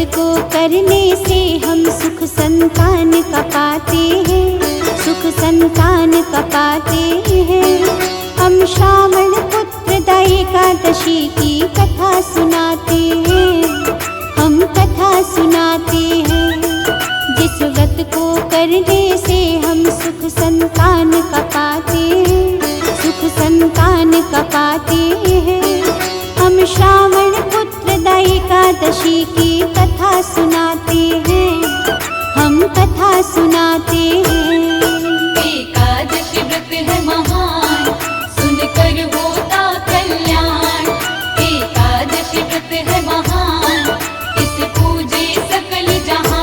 को करने से हम सुख संतान का पाते हैं, सुख संतान का पाते हैं। हम श्रावण पुत्रदा एकादशी की कथा सुनाते हैं, हम कथा सुनाते हैं। जिस व्रत को करने से हम सुख संतान का पाते हैं, सुख संतान का पाते हैं। हम श्रावण पुत्रदा एकादशी की कथा सुनाते हैं, हम कथा सुनाते हैं। एकादशी व्रत है महान, सुनकर होता कल्याण। एकादशी व्रत है महान, इसे पूजे सकल जहां।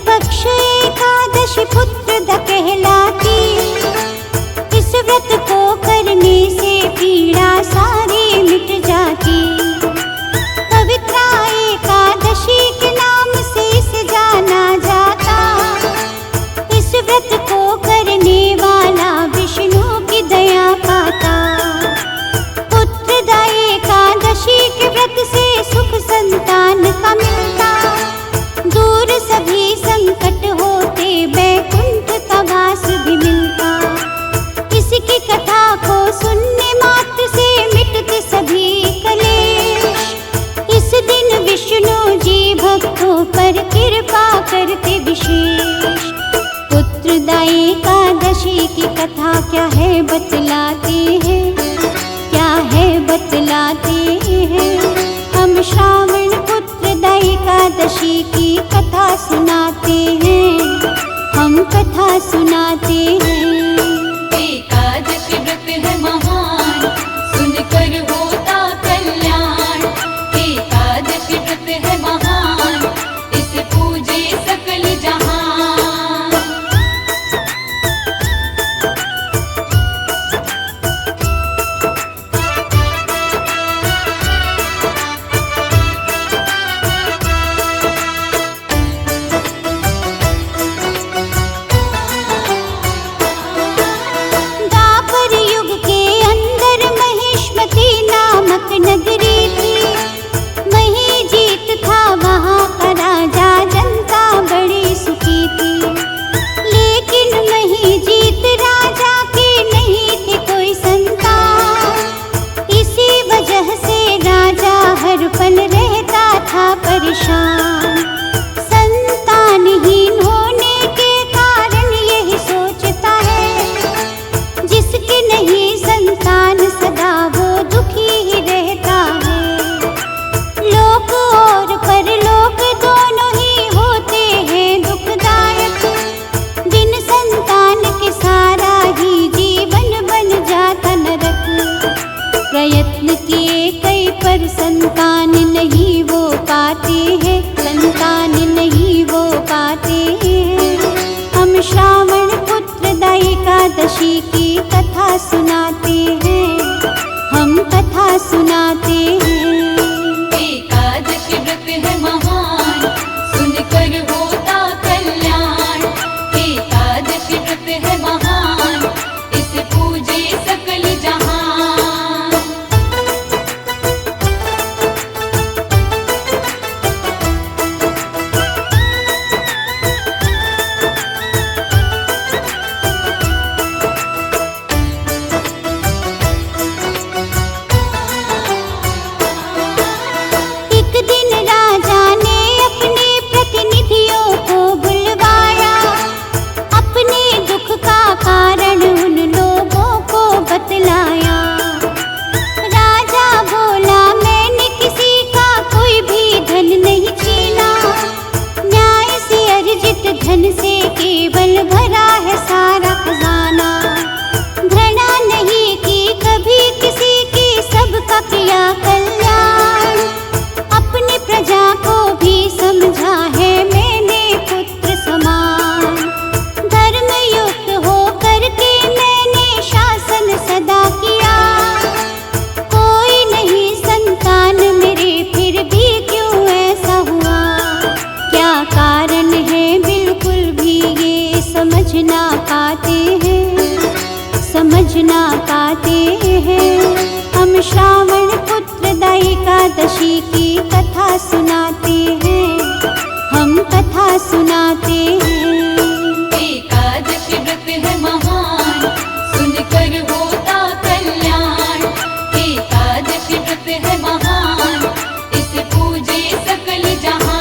पक्ष एकादशी पुत्रदा कहलाती। इस व्रत को करने से पीड़ा सारी मिट जाती। पवित्र एकादशी के नाम से इसे जाना जाता। इस व्रत को करने वाला विष्णु की दया पाता। पुत्रदा एकादशी के व्रत से सुख संतान का मिलता। दूर सभी संकट होते, बैकुंठ का वास भी मिलता। इसकी कथा को सुनने मात्र से मिटते सभी कलेश। इस दिन विष्णु जी भक्तों पर कृपा करते विशेष। पुत्रदा एकादशी की कथा क्या है बतलाते हैं, क्या है बतलाते हैं। हम श्रावण पुत्रदा एकादशी की कथा सुनाते हैं, हम कथा सुनाते हैं। एकादशी व्रत है महान, सुनकर होता कल्याण। एकादशी व्रत है महान, इसे पूजे सकल जहां। नगरी थी, वहीं जीत था वहाँ का राजा, जनता बड़ी सुखी थी। लेकिन वहीं जीत राजा के नहीं थे कोई संतान। इसी वजह से राजा हर पल रहता था परेशान। संतानहीन होने के कारण यही सोचता है, जिसके नहीं संतान सदा वो दुखी ही रहता है। लोक और परलोक दोनों ही होते हैं दुखदायक। बिन संतान के सारा ही जीवन बन जाता नरक। प्रयत्न किए कई पर संतान नहीं वो पाते हैं, संतान नहीं वो पाते हैं। हम श्रावण पुत्रदा एकादशी की कथा सुनाते हैं, हम कथा सुनाते हैं। एकादशी व्रत है महान, सुनकर होता कल्याण। एकादशी व्रत है महान, इसे पूजे सकल जहां। समझ ना पाते हैं, समझ ना पाते हैं। हम श्रावण पुत्र एकादशी की कथा सुनाते हैं, हम कथा सुनाते हैं। एकादशी व्रत है महान, सुनकर होता कल्याण। एकादशी व्रत है महान, इसे पूजे सकल जहां।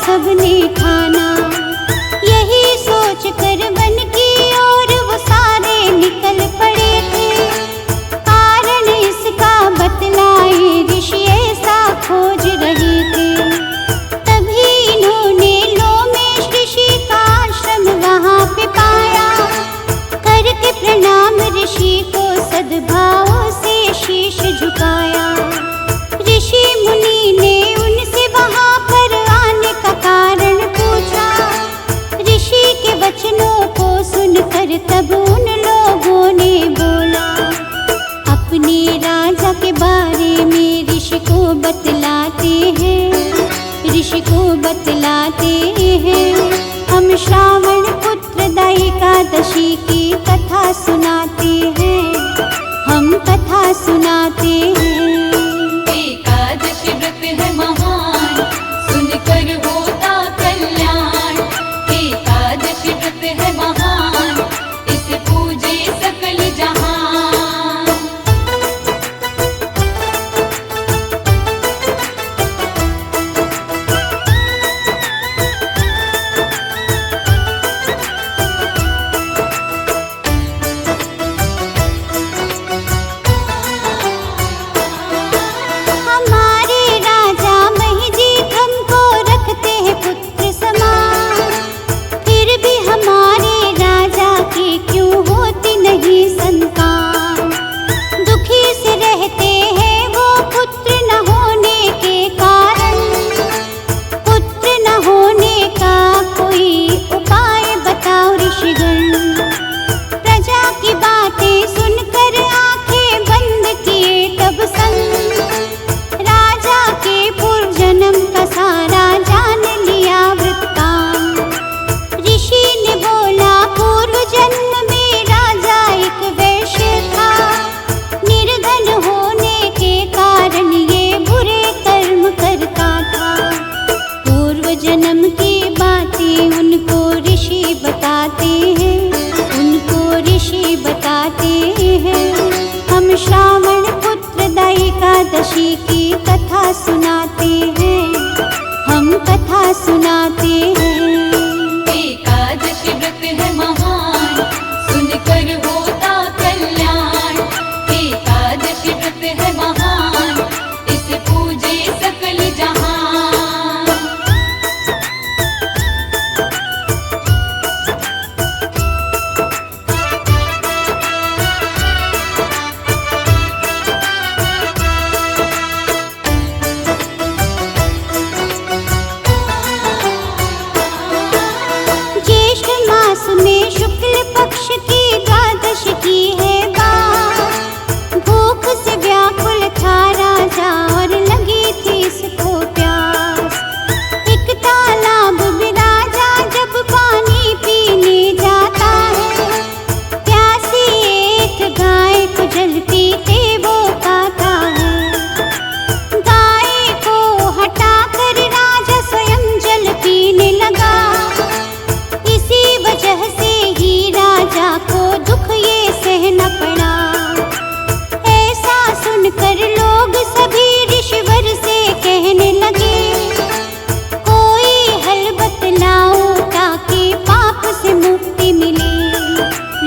सबने ठाना, यही सोच कर वन की ओर वो सारे निकल पड़े थे। कारण इसका बतलाए ऋषि ऐसा खोज रहे थे। तभी इन्होंने लोमेश ऋषि का आश्रम वहाँ पे पाया। करके प्रणाम ऋषि को सद्भाव से शीश झुकाया। ऋषि मुनि ने उनसे वहाँ पर आने का कारण पूछा। ऋषि के वचनों को सुनकर तब उन लोगों ने बोला। अपने राजा के बारे में ऋषि को बतलाते हैं, ऋषि को बतलाते हैं। हम श्रावण पुत्र एकादशी की कथा सुनाते हैं, हम कथा सुनाते हैं। एकादशी व्रत है महान, सुनकर होता कल्याण। एकादशी व्रत है महान, इसे पूजे सकल जहां। एकादशी की कथा सुनाते हैं, हम कथा सुनाते हैं। एकादशी व्रत है महान, सुनकर होता कल्याण। एकादशी व्रत है महान, इसे पूजे सकल जहां। में शुक्ल पक्ष की द्वादश की है बात। भूख से व्याकुल था राजा और लगी थी इसको प्यास। एक तालाब में राजा जब पानी पीने जाता है, प्यासी एक गाय को जल पीते वो पाता है। गाय को हटाकर राजा स्वयं जल पीने लगा। इसी वजह से ही राजा को दुख ये सहना पड़ा। ऐसा सुनकर लोग सभी ऋषिवर से कहने लगे, कोई हल बतलाओ ताकि पाप से मुक्ति मिले।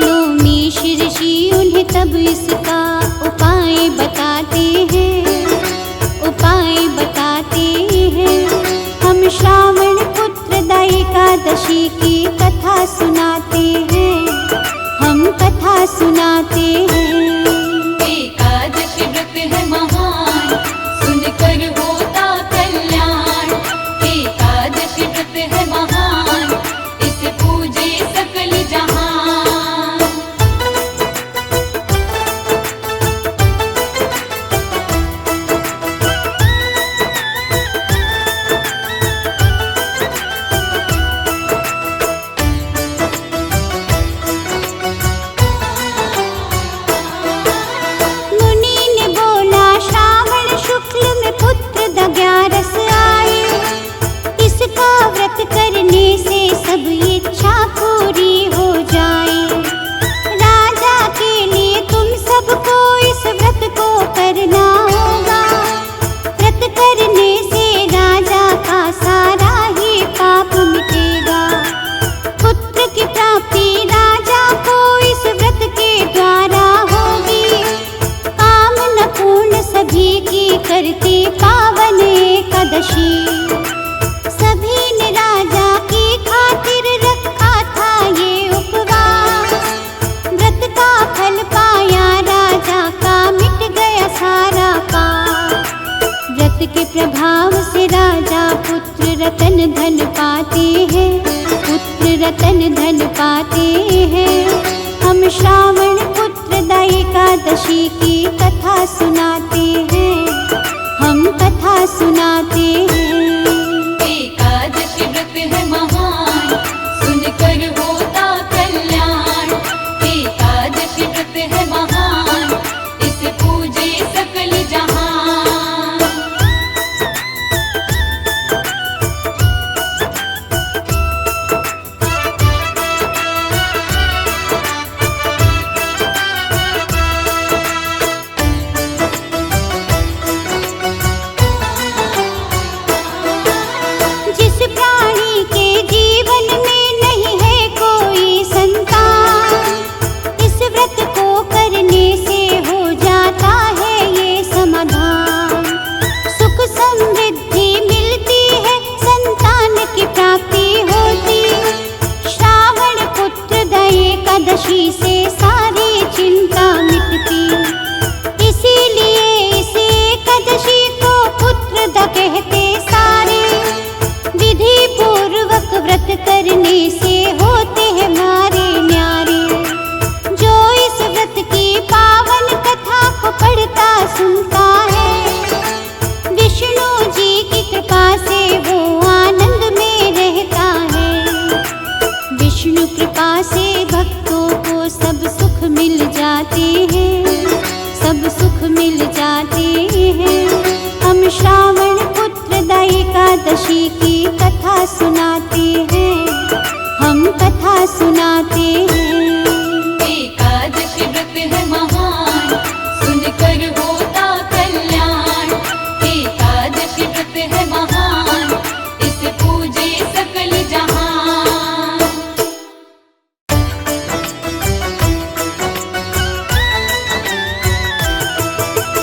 लोमेश ऋषि उन्हें तब इसका उपाय बताते हैं, उपाय बताते हैं। हम श्रावण पुत्र एकादशी की कथा सुनाते हैं, हम के प्रभाव से राजा पुत्र रतन धन पाते हैं, पुत्र रतन धन पाते हैं। हम श्रावण पुत्रदा एकादशी की कथा सुनाते हैं, हम कथा सुनाते हैं। एकादशी व्रत है महान, सुनकर होता कल्याण। एकादशी व्रत है महान, इसे पूजे सकल जहान। जिस प्राणी के जीवन में नहीं है कोई संतान, इस व्रत को करने से हो जाता है ये समाधान। सुख समृद्धि मिलती है, संतान की प्राप्ति होती। श्रावण पुत्रदा एकादशी से सारी चिंता मिटती। इसीलिए इस एकादशी को पुत्रदा कहते सारे। विधि पूर्वक व्रत करने से होते हैं मारे न्यारे। जो इस व्रत की पावन कथा को पढ़ता सुनता है, विष्णु जी की कृपा से वो आनंद में रहता है। विष्णु कृपा से भक्तों को सब सुख मिल जाते हैं, सब सुख मिल जाते हैं। हम श्रावण पुत्रदा एकादशी की कथा सुनाते हैं, हम कथा सुनाते हैं। एकादशी व्रत है महान, सुनकर होता कल्याण। एकादशी व्रत है महान, इसे पूजे सकल जहान।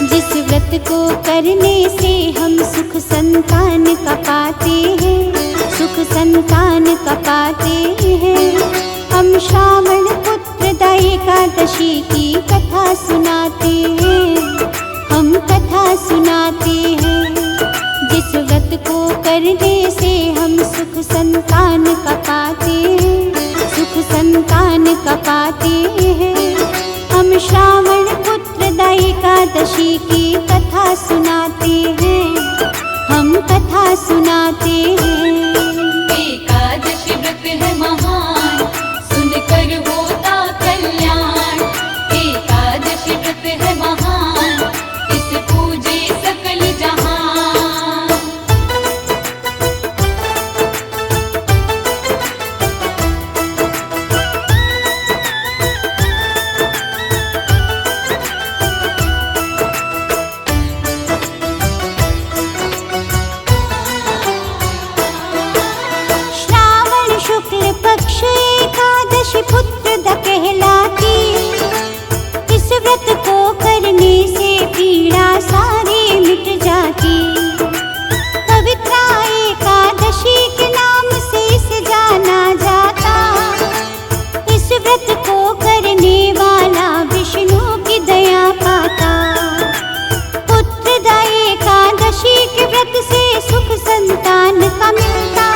जिस व्रत को करने से हम सुख संतान का पाते हैं, सुख संतान का पाते हैं। हम श्रावण पुत्रदा एकादशी की कथा सुनाते हैं, हम कथा सुनाते हैं। जिस व्रत को करने से हम सुख संतान का पाते हैं, सुख संतान का पाते हैं। हम श्रावण पुत्रदा एकादशी की कथा सुनाते हैं, हम कथा सुनाते हैं। एकादशी व्रत है महान, सुनकर होता कल्याण। एकादशी व्रत है महान, इसे पूजे सकल जहान। श्रावण शुक्ल पक्ष एकादशी पुत्रदा कहलाती। इस व्रत को करने से पीड़ा सारी मिट जाती। पवित्रा एकादशी के नाम से इसे जाना जाता। इस व्रत को करने वाला विष्णु की दया पाता। पुत्रदा एकादशी के व्रत से सुख संतान का मिलता।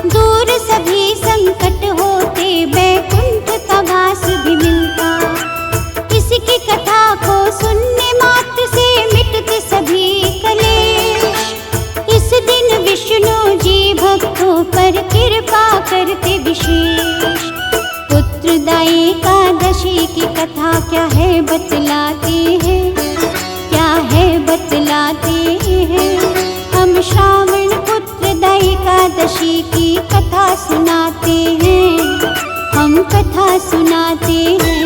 दूर सभी संकट होते, बैकुंठ का वास भी मिलता। इसकी कथा को सुनने मात्र से मिटते सभी कलेश। इस दिन विष्णु जी भक्तों पर कृपा करते विशेष। पुत्रदा एकादशी की कथा क्या है बतलाते हैं, क्या है बतलाते हैं। हम श्रावण पुत्रदा एकादशी की कथा सुनाते हैं, हम कथा सुनाते हैं।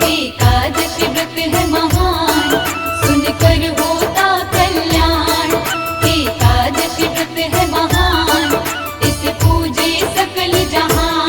एकादशी व्रत है महान, सुनकर होता कल्याण। एकादशी व्रत है महान, इसे पूजे सकल जहान।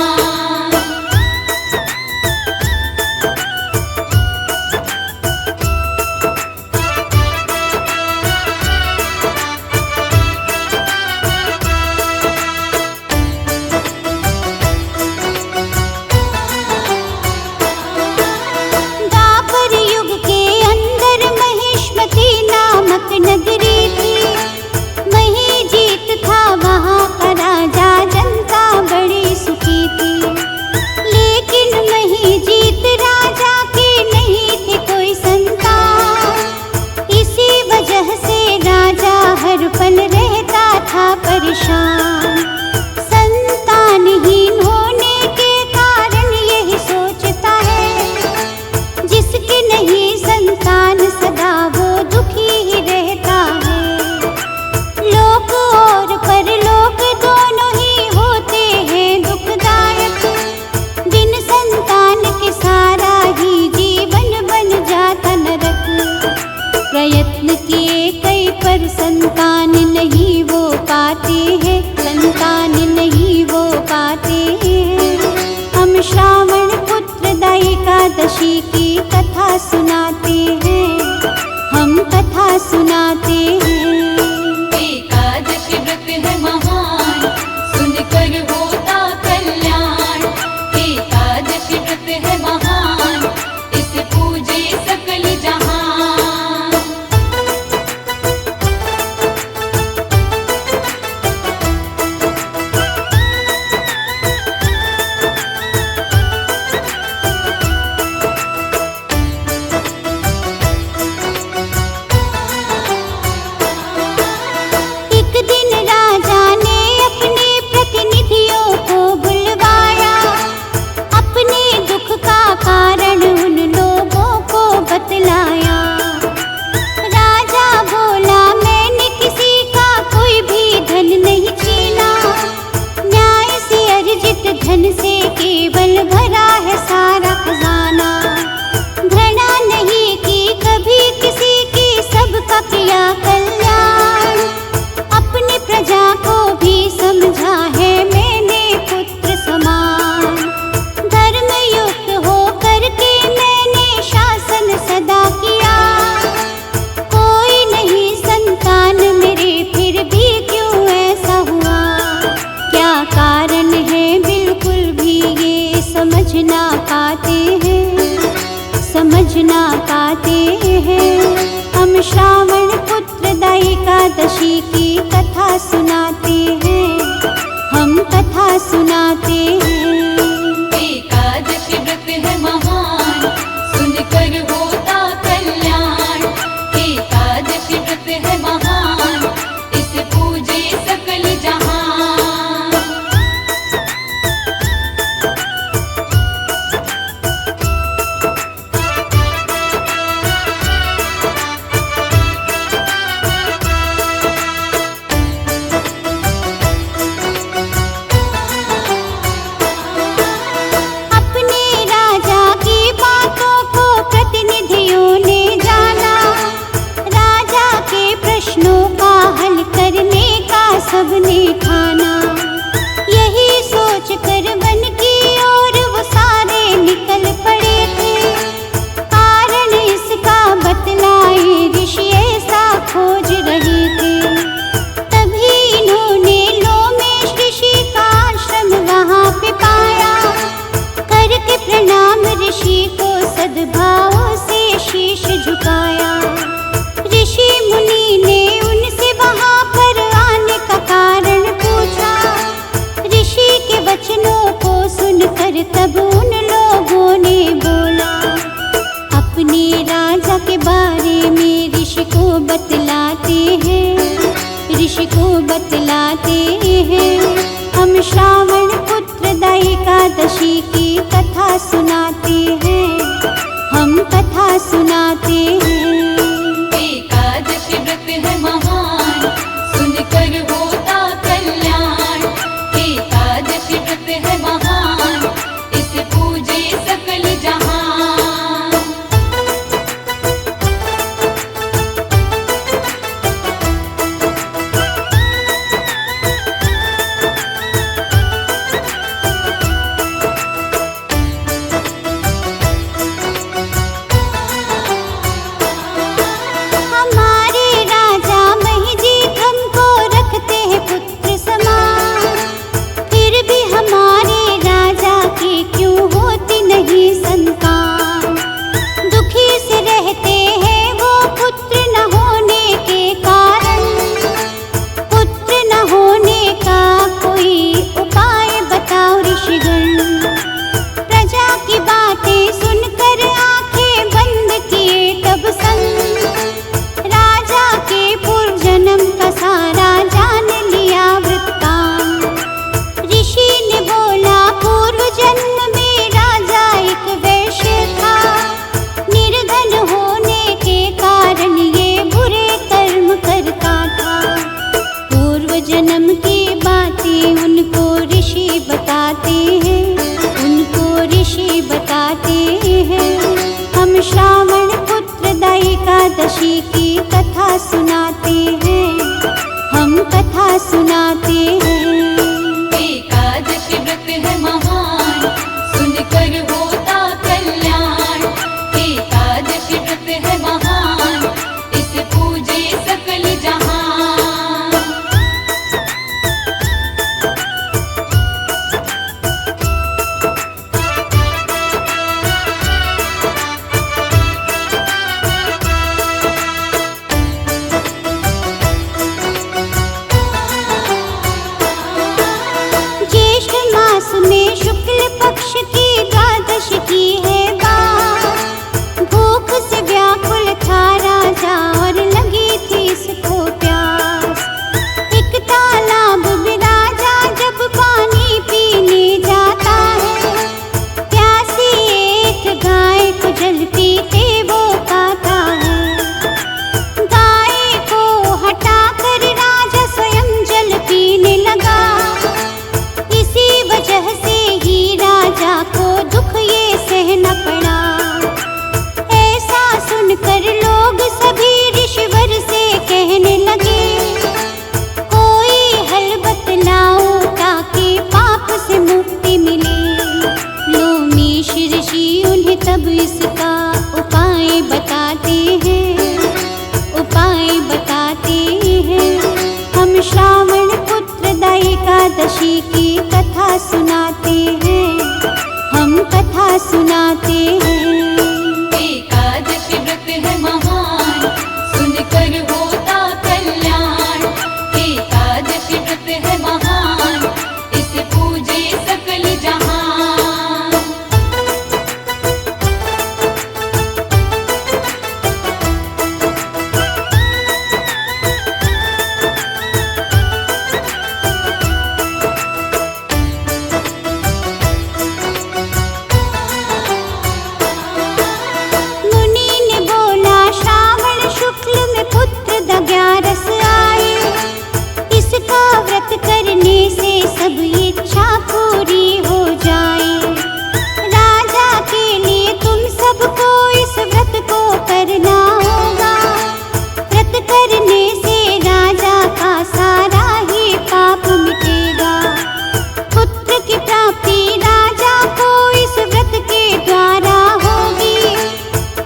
एकादशी की कथा सुनाते हैं, हम कथा सुनाते हैं। एकादशी व्रत है महान, सुनकर होता कल्याण। एकादशी व्रत है महान, इसे पूजे सकल जहां। धन से केवल भरा है सारा खजाना, घृणा नहीं की कभी किसी की, सबका किया कल्याण। अपनी प्रजा को भी समझा है मैंने पुत्र समान, धर्म युक्त हो करके मैंने शासन सदा किया। कोई नहीं संतान मेरे, फिर भी क्यों ऐसा हुआ, क्या कारण है बिल्कुल भी ये समझ ना पाते हैं, समझ ना पाते हैं। हम श्रावण पुत्रदा एकादशी की कथा सुनाते हैं, हम कथा सुनाते हैं। एकादशी व्रत है महान, सुनकर होता कल्याण। एकादशी व्रत है महान, इसे पूजे सकल जहां। सबने ठाना, यही सोच कर वन की ओर वो सारे निकल पड़े थे। कारण इसका बतलाए ऋषि ऐसा खोज रहे थे। तभी इन्होंने लोमेश ऋषि का आश्रम वहाँ पे पाया। करके प्रणाम ऋषि को सद्भाव से शीश झुकाया। ऋषि मुनि ने उनसे वहाँ पर आने का कारण पूछा। ऋषि के वचनों को सुनकर तब उन लोगों ने बोला, अपने राजा के बारे में ऋषि को बतलाते हैं, ऋषि को बतलाते हैं। हम श्रावण पुत्रदा एकादशी की कथा सुनाते हैं, हम कथा सुनाते हैं। एकादशी व्रत है महान, सुनकर होता कल्याण। एकादशी व्रत है महान, इसे पूजे सकल जहां। एकादशी की कथा सुनाते हैं, हम कथा सुनाते हैं। एकादशी व्रत है महान, सुनकर होता कल्याण। सब इसका उपाय बताते हैं, उपाय बताते हैं। हम श्रावण पुत्रदा एकादशी की कथा सुनाते हैं, हम कथा सुनाते हैं। एकादशी व्रत है महान, सुनकर होता कल्याण। एकादशी व्रत है महान, इसे पूजे सकल जहान। मुनि ने बोला श्रावण शुक्ल में पुत्रदा 11 आए, इसका व्रत करने से सब इच्छा पूरी हो जाए। राजा के लिए तुम सबको इस व्रत को करना होगा। व्रत करने से राजा का सारा ही पाप मिटेगा। पुत्र की प्राप्ति राजा को इस व्रत के द्वारा होगी।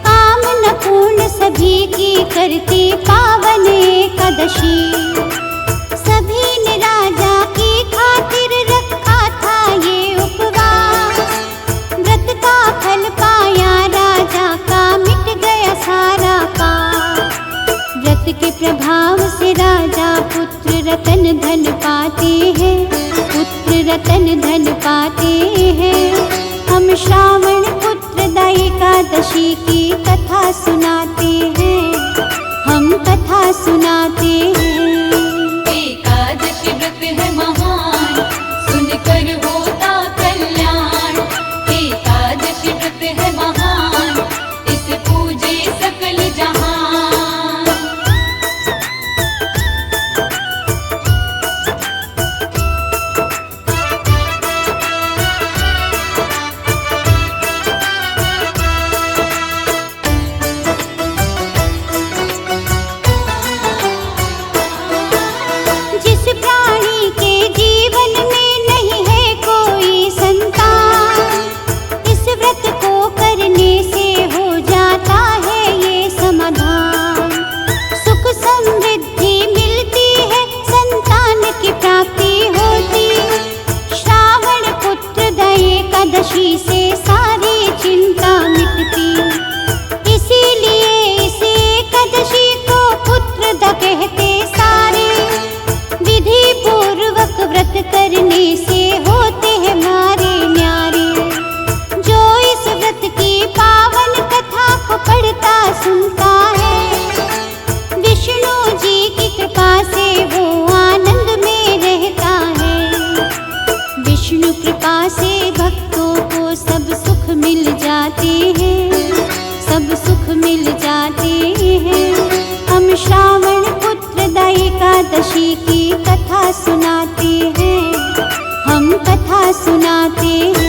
कामना पूर्ण सभी की करती पावन एकादशी। सभी ने राजा की खातिर रखा था ये उपवास। व्रत का फल पाया राजा का, मिट गया सारा पाप। व्रत के प्रभाव से राजा पुत्र रतन धन पाते हैं, पुत्र रतन धन पाते हैं। हम श्रावण पुत्रदा एकादशी की कथा सुनाते हैं, हम कथा सुनाते हैं। एकादशी व्रत है महान, सुनकर होता कल्याण। एकादशी व्रत है महान, इसे पूजे सकल जहान। जिस प्राणी के जीवन में नहीं है कोई संतान, इस व्रत को करने से हो जाता है ये समाधान। सुख समृद्धि मिलती है, संतान की प्राप्ति होती। श्रावण पुत्रदा एकादशी से सारी चिंता मिटती। इसीलिए इस एकादशी को पुत्रदा कहते सारे। विधि पूर्वक व्रत करने से होते हैं मारे न्यारे। जो इस व्रत की पावन कथा को पढ़ता सुनता है, विष्णु जी की कृपा से वो आनंद में रहता है। विष्णु कृपा से भक्तों को सब सुख मिल जाते हैं, सब सुख मिल जाते हैं। हम श्रावण पुत्रदा एकादशी की कथा सुनाते हैं, हम कथा सुनाते हैं।